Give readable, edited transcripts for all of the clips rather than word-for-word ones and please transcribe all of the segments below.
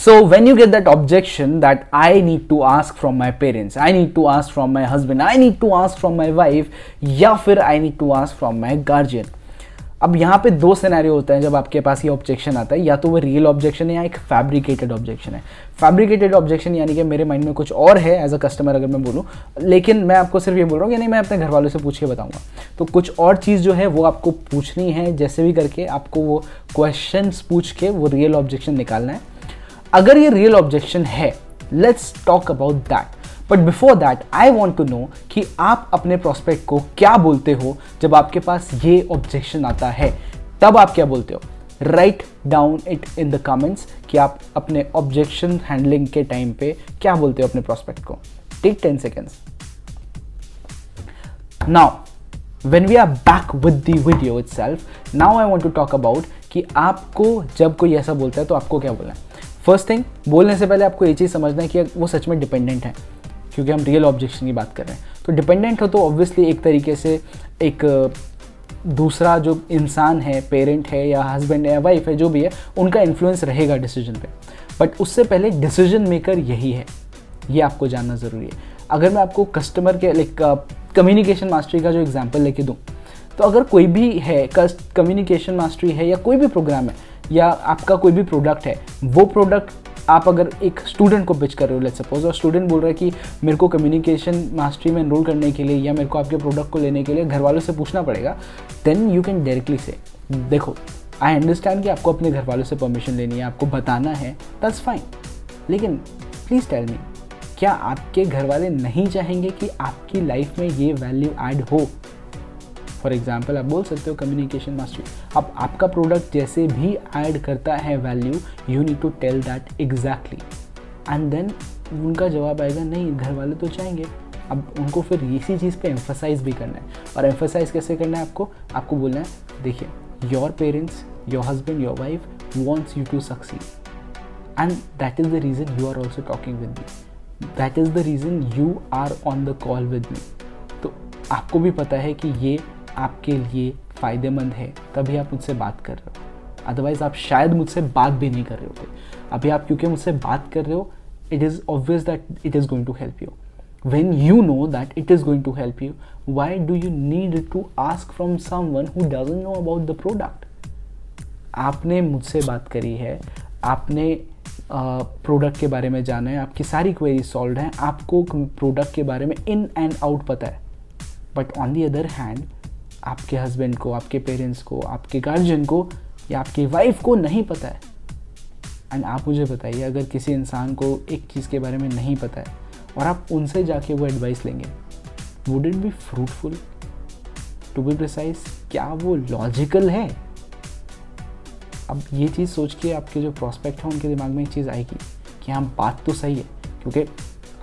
So when you get that objection that I need to ask from my parents, I need to ask from my husband, I need to ask from my wife, या फिर I need to ask from my guardian. अब यहाँ पे दो scenario होता है जब आपके पास ये ऑब्जेक्शन आता है, या तो वो रियल ऑब्जेक्शन है या एक फैब्रिकेटेड ऑब्जेक्शन है. फैब्रिकेटेड ऑब्जेक्शन यानी कि मेरे माइंड में कुछ और है एज अ कस्टमर अगर मैं बोलूँ, लेकिन मैं आपको सिर्फ ये बोल रहा हूँ कि नहीं मैं अपने घर वालों से पूछ के बताऊँगा. तो कुछ और चीज़ जो है वो आपको पूछनी है, जैसे भी करके आपको वो क्वेश्चंस पूछ के वो रियल ऑब्जेक्शन निकालना है. अगर ये रियल ऑब्जेक्शन है, let's talk about that. But before that I want to know कि आप अपने प्रोस्पेक्ट को क्या बोलते हो जब आपके पास ये ऑब्जेक्शन आता है. तब आप क्या बोलते हो? Write down it in the comments कि आप अपने ऑब्जेक्शन हैंडलिंग के टाइम पे क्या बोलते हो अपने प्रोस्पेक्ट को. Take 10 seconds. Now when we are back with the video itself, now I want to talk about कि आपको जब कोई ऐसा बोलता है तो आपको क्या बोलना है. फर्स्ट थिंग, बोलने से पहले आपको ये चीज़ समझना है कि वो सच में डिपेंडेंट है, क्योंकि हम रियल ऑब्जेक्शन की बात कर रहे हैं. तो डिपेंडेंट हो तो ऑब्वियसली एक तरीके से एक दूसरा जो इंसान है, पेरेंट है या हस्बैंड है या वाइफ है, जो भी है, उनका इन्फ्लुएंस रहेगा डिसीजन पे. बट उससे पहले डिसीजन मेकर यही है, ये आपको जानना ज़रूरी है. अगर मैं आपको कस्टमर के लाइक कम्युनिकेशन मास्टरी का जो एग्जांपल लेके दूं, तो अगर कोई भी है कम्युनिकेशन मास्टरी है या कोई भी प्रोग्राम है या आपका कोई भी प्रोडक्ट है, वो प्रोडक्ट आप अगर एक स्टूडेंट को पिच कर रहे हो लेट्स सपोज, और स्टूडेंट बोल रहा है कि मेरे को कम्युनिकेशन मास्टरी में एनरोल करने के लिए या मेरे को आपके प्रोडक्ट को लेने के लिए घर वालों से पूछना पड़ेगा, देन यू कैन डायरेक्टली से देखो आई अंडरस्टैंड कि आपको अपने घर वालों से परमिशन लेनी है, आपको बताना है, दैट्स फाइन. लेकिन प्लीज़ टेल मी, क्या आपके घर वाले नहीं चाहेंगे कि आपकी लाइफ में ये वैल्यू ऐड हो? फॉर एग्जाम्पल आप बोल सकते हो कम्युनिकेशन मास्टरी. अब आपका प्रोडक्ट जैसे भी ऐड करता है value, you need to tell that exactly. And then उनका जवाब आएगा नहीं, घर वाले तो चाहेंगे. अब उनको फिर इसी चीज़ पे एम्फसाइज भी करना है. और एम्फसाइज कैसे करना है आपको बोलना है देखिए, your parents, your husband, your wife wants you to succeed and that is the reason you are also talking with me, that is the reason you are on the call with me. तो आपको भी पता है कि ये आपके लिए फ़ायदेमंद है, तभी आप मुझसे बात कर रहे हो. अदरवाइज़ आप शायद मुझसे बात भी नहीं कर रहे होते. अभी आप क्योंकि मुझसे बात कर रहे हो, it is obvious that it is going to help you. When you know that it is going to help you, why do you need to ask from someone who doesn't know about the product? आपने मुझसे बात करी है, आपने product के बारे में जाना है, आपकी सारी क्वेरी सॉल्व हैं, आपको प्रोडक्ट के बारे में इन एंड आउट पता है. But on the other hand आपके हस्बैंड को, आपके पेरेंट्स को, आपके गार्जियन को या आपकी वाइफ को नहीं पता है. एंड आप मुझे बताइए, अगर किसी इंसान को एक चीज़ के बारे में नहीं पता है और आप उनसे जाके वो एडवाइस लेंगे, would it be fruitful? To be precise, क्या वो लॉजिकल है? अब ये चीज़ सोच के आपके जो प्रॉस्पेक्ट है उनके दिमाग में एक चीज़ आएगी कि हाँ बात तो सही है. क्योंकि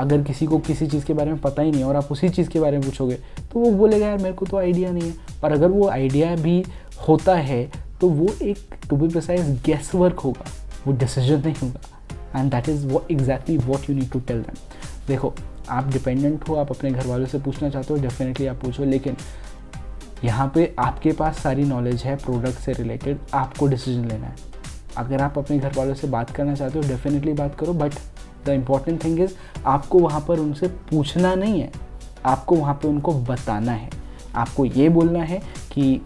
अगर किसी को किसी चीज़ के बारे में पता ही नहीं और आप उसी चीज़ के बारे में पूछोगे तो वो बोलेगा यार मेरे को तो आइडिया नहीं है. और अगर वो आइडिया भी होता है तो वो एक to be precise guess work होगा, वो डिसीजन नहीं होगा. And that is exactly what you need to tell them. देखो, आप डिपेंडेंट हो, आप अपने घर वालों से पूछना चाहते हो, डेफिनेटली आप पूछो. लेकिन यहाँ पे आपके पास सारी नॉलेज है प्रोडक्ट से रिलेटेड, आपको डिसीजन लेना है. अगर आप अपने घर वालों से बात करना चाहते हो, डेफिनेटली बात करो. But the important thing is आपको वहाँ पर उनसे पूछना नहीं है, आपको वहाँ पे उनको बताना है. आपको ये बोलना है कि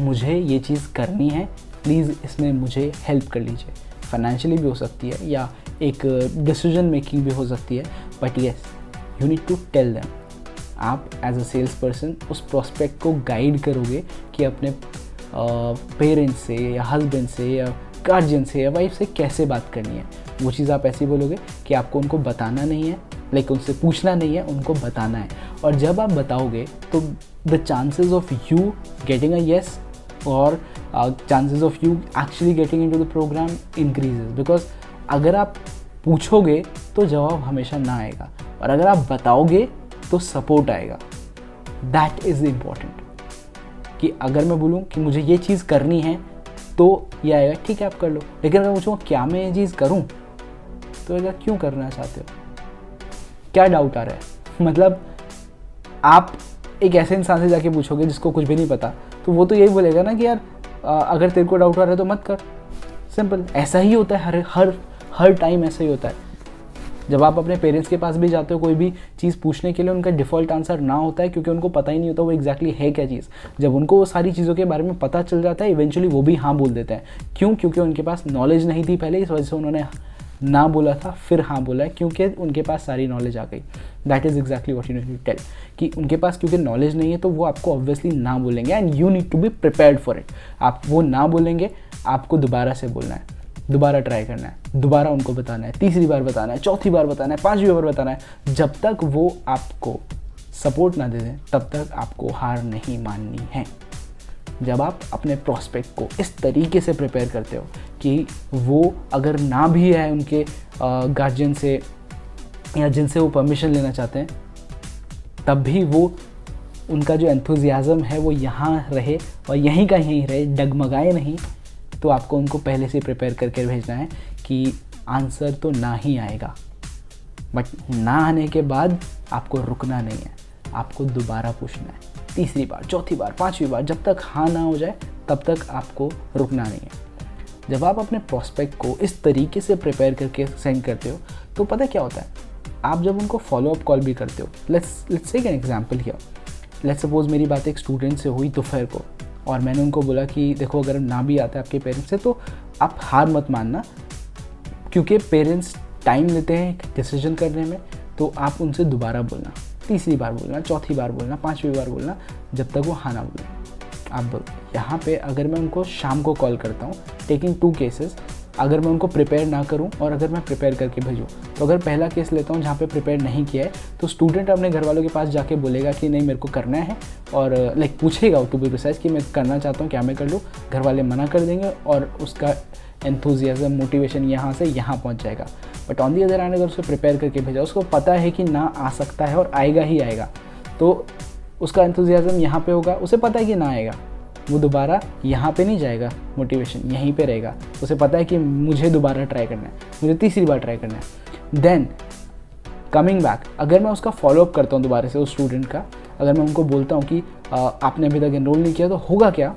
मुझे ये चीज़ करनी है, प्लीज़ इसमें मुझे हेल्प कर लीजिए. फाइनेंशियली भी हो सकती है या एक डिसीजन मेकिंग भी हो सकती है. But yes, you need to tell them. आप एज अ सेल्स पर्सन उस प्रोस्पेक्ट को गाइड करोगे कि अपने पेरेंट्स से या हस्बैंड से या गार्जियन से या वाइफ से कैसे बात करनी है. वो चीज़ आप ऐसे ही बोलोगे कि आपको उनको बताना नहीं है, लाइक उनसे पूछना नहीं है, उनको बताना है. और जब आप बताओगे तो the chances of you getting a yes और chances of you actually getting into the programme increases. Because अगर आप पूछोगे तो जवाब हमेशा ना आएगा, और अगर आप बताओगे तो सपोर्ट आएगा. That is important. कि अगर मैं बोलूँ कि मुझे ये चीज़ करनी है तो ये आएगा ठीक है आप कर लो. लेकिन अगर पूछूँ क्या मैं ये चीज़ करूँ, तो अगर क्यों करना चाहते हो, क्या डाउट आ रहा है? मतलब आप एक ऐसे इंसान से जाके पूछोगे जिसको कुछ भी नहीं पता, तो वो तो यही बोलेगा ना कि यार अगर तेरे को डाउट आ रहा है तो मत कर. सिंपल. ऐसा ही होता है हर टाइम ऐसा ही होता है। जब आप अपने पेरेंट्स के पास भी जाते हो कोई भी चीज़ पूछने के लिए, उनका डिफ़ॉल्ट आंसर ना होता है, क्योंकि उनको पता ही नहीं होता वो एग्जैक्टली है क्या चीज़। जब उनको वो सारी चीज़ों के बारे में पता चल जाता है, इवेंचुअली वो भी हाँ बोल देते हैं। क्यों? क्योंकि उनके पास नॉलेज नहीं थी पहले, इस वजह से उन्होंने ना बोला था, फिर हाँ बोला है, क्योंकि उनके पास सारी नॉलेज आ गई। That is exactly what you need to tell, कि उनके पास क्योंकि नॉलेज नहीं है तो वो आपको ऑब्वियसली ना बोलेंगे, and you need to be prepared for it. आप वो ना बोलेंगे, आपको दोबारा से बोलना है, दोबारा ट्राई करना है, दोबारा उनको बताना है, तीसरी बार बताना है, चौथी बार बताना है, पांचवी बार बताना है। जब तक वो आपको सपोर्ट ना दे दें तब तक आपको हार नहीं माननी है। जब आप अपने प्रोस्पेक्ट को इस तरीके से प्रिपेयर करते हो कि वो अगर ना भी है उनके गार्जियन से या जिनसे वो परमिशन लेना चाहते हैं, तब भी वो उनका जो एंथुजियाज़म है वो यहाँ रहे और यहीं का यहीं रहे, डगमगाए नहीं। तो आपको उनको पहले से प्रिपेयर करके भेजना है कि आंसर तो ना ही आएगा, बट ना आने के बाद आपको रुकना नहीं है, आपको दोबारा पूछना है, तीसरी बार, चौथी बार, पांचवी बार, जब तक हाँ ना हो जाए तब तक आपको रुकना नहीं है। जब आप अपने प्रोस्पेक्ट को इस तरीके से प्रिपेयर करके सेंड करते हो तो पता क्या होता है, आप जब उनको फॉलोअप कॉल भी करते हो, let's take an example here. Let's suppose मेरी बात एक स्टूडेंट से हुई दोपहर को, और मैंने उनको बोला कि देखो अगर ना भी आता है आपके पेरेंट्स से तो आप हार मत मानना, क्योंकि पेरेंट्स टाइम लेते हैं डिसीजन करने में, तो आप उनसे दोबारा बोलना, तीसरी बार बोलना, चौथी बार बोलना, पांचवी बार बोलना, जब तक वो हाँ ना बोले। अब यहाँ पे अगर मैं उनको शाम को कॉल करता हूँ, टेकिंग 2 केसेस, अगर मैं उनको प्रिपेयर ना करूँ और अगर मैं प्रिपेयर करके भेजूँ, तो अगर पहला केस लेता हूँ जहाँ पे प्रिपेयर नहीं किया है, तो स्टूडेंट अपने घर वालों के पास जाके बोलेगा कि नहीं मेरे को करना है, और लाइक पूछेगा टू बी प्रिसाइज कि मैं करना चाहता हूँ, क्या मैं कर लूँ। घर वाले मना कर देंगे और उसका एंथुजियाज्म, मोटिवेशन यहाँ से यहाँ पहुँच जाएगा। But on the other hand अगर उसे प्रिपेयर करके भेजा, उसको पता है कि ना आ सकता है और आएगा ही आएगा, तो उसका एंथुजियाज्म यहाँ पे होगा, उसे पता है कि ना आएगा, वो दोबारा यहाँ पे नहीं जाएगा, मोटिवेशन यहीं पे रहेगा। उसे पता है कि मुझे दोबारा ट्राई करना है, मुझे तीसरी बार ट्राई करना है। देन कमिंग बैक, अगर मैं उसका फॉलोअप करता हूँ दोबारा से उस स्टूडेंट का, अगर मैं उनको बोलता हूँ कि आपने अभी तक एनरोल नहीं किया, तो होगा क्या,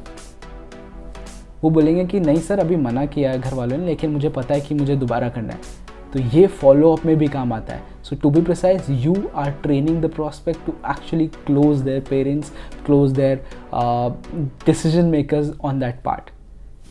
वो बोलेंगे कि नहीं सर अभी मना किया है घर वालों ने, लेकिन मुझे पता है कि मुझे दोबारा करना है। तो ये फॉलोअप में भी काम आता है। So to be precise, you are training the prospect to actually close their parents, close their decision makers on that part.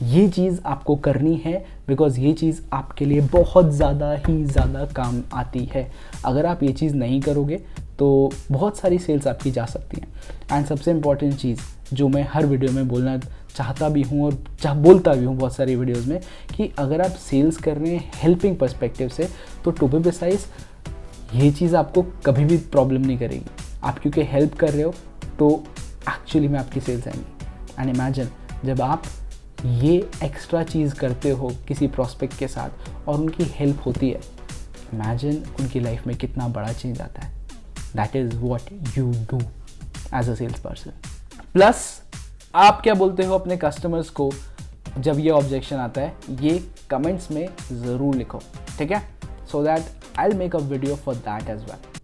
ये चीज़ आपको करनी है, बिकॉज ये चीज़ आपके लिए बहुत ज़्यादा ही ज़्यादा काम आती है। अगर आप ये चीज़ नहीं करोगे तो बहुत सारी सेल्स आपकी जा सकती हैं। एंड सबसे इम्पॉर्टेंट चीज़ जो मैं हर वीडियो में बोलना चाहता भी हूँ और बोलता भी हूँ बहुत सारी वीडियोस में, कि अगर आप सेल्स कर रहे हैं हेल्पिंग पर्सपेक्टिव से, तो टू बी प्रिसाइज ये चीज़ आपको कभी भी प्रॉब्लम नहीं करेगी। आप क्योंकि हेल्प कर रहे हो तो एक्चुअली में आपकी सेल्स आएंगी। एंड इमेजिन जब आप ये एक्स्ट्रा चीज़ करते हो किसी प्रोस्पेक्ट के साथ और उनकी हेल्प होती है, इमेजिन उनकी लाइफ में कितना बड़ा चेंज आता है। That is what you do as a sales person. Plus आप क्या बोलते हो अपने कस्टमर्स को जब ये ऑब्जेक्शन आता है, ये कमेंट्स में ज़रूर लिखो, ठीक है, so that I will make a video for that as well.